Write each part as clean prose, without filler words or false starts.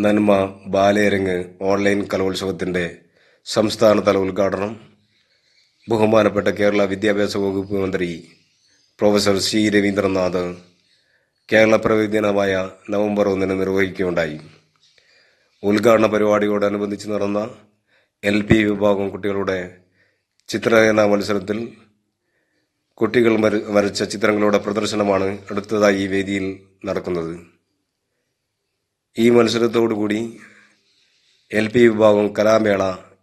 നന്മ ബാലയരങ്ങ് ഓൺലൈൻ കലോത്സവത്തിൻ്റെ സംസ്ഥാനതല ഉദ്ഘാടനം ബഹുമാനപ്പെട്ട കേരള വിദ്യാഭ്യാസ വകുപ്പ് മന്ത്രി പ്രൊഫസർ സി രവീന്ദ്രനാഥ് കേരള പിറവി ദിനമായ നവംബർ 1 നിർവഹിക്കുകയുണ്ടായി. ഉദ്ഘാടന പരിപാടിയോടനുബന്ധിച്ച് നടന്ന LP വിഭാഗം കുട്ടികളുടെ ചിത്രരചനാ മത്സരത്തിൽ കുട്ടികൾ വരച്ച ചിത്രങ്ങളുടെ പ്രദർശനമാണ് അടുത്തതായി ഈ വേദിയിൽ നടക്കുന്നത്. ഈ മത്സരത്തോടുകൂടി LP വിഭാഗം കലാമേള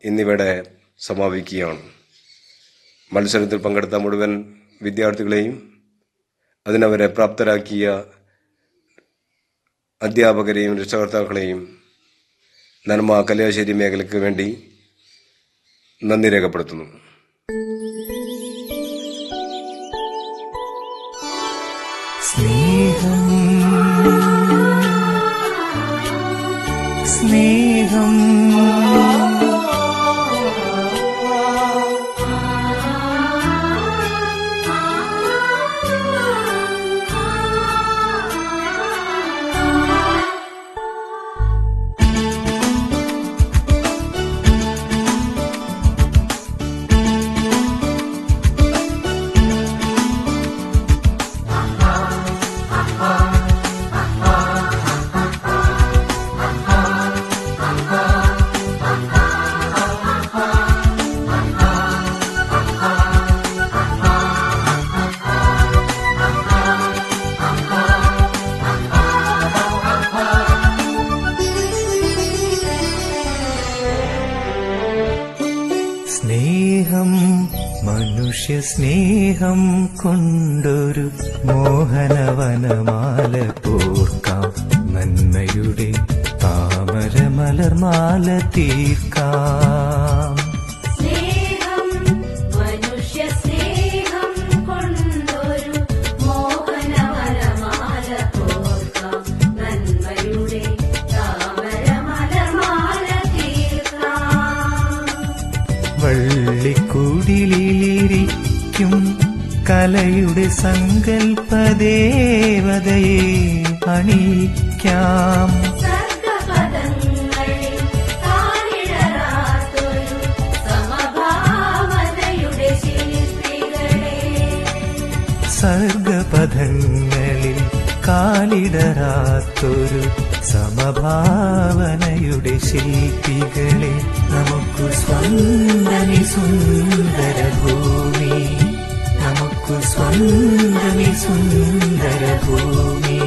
എന്നിവയുടെ സമാപിക്കുകയാണ്. മത്സരത്തിൽ പങ്കെടുത്ത മുഴുവൻ വിദ്യാർത്ഥികളെയും അതിനവരെ പ്രാപ്തരാക്കിയ അധ്യാപകരെയും രക്ഷകർത്താക്കളെയും നന്മ കല്യാശ്ശേരി മേഖലയ്ക്ക് വേണ്ടി നന്ദി രേഖപ്പെടുത്തുന്നു. സ്നേഹം സ്നേഹം സ്നേഹം മനുഷ്യ സ്നേഹം കൊണ്ടൊരു മോഹനവനമാല തോർക്കാം, നന്മയുടെ താമര മലർമാല തീർക്കാം. വള്ളിക്കുടിലിരിക്കും കലയുടെ സങ്കൽപ്പദേവതയെ അണിയിക്കാം. സർഗപഥങ്ങളിൽ കാലിടരാത്തൊരു സമഭാവനയുടെ ശില്പികളെ നമുക്കു സ്വന്തമി സുന്ദര ഭൂമി, നമുക്കു സ്വന്തമി സുന്ദര ഭൂമി.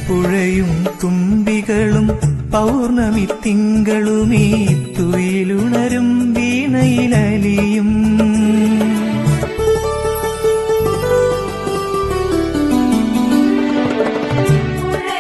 പുഴയും തുമ്പികളും പൗർണമി തിങ്കളുമീ തുയിലുണരും വീണയിലലിയും.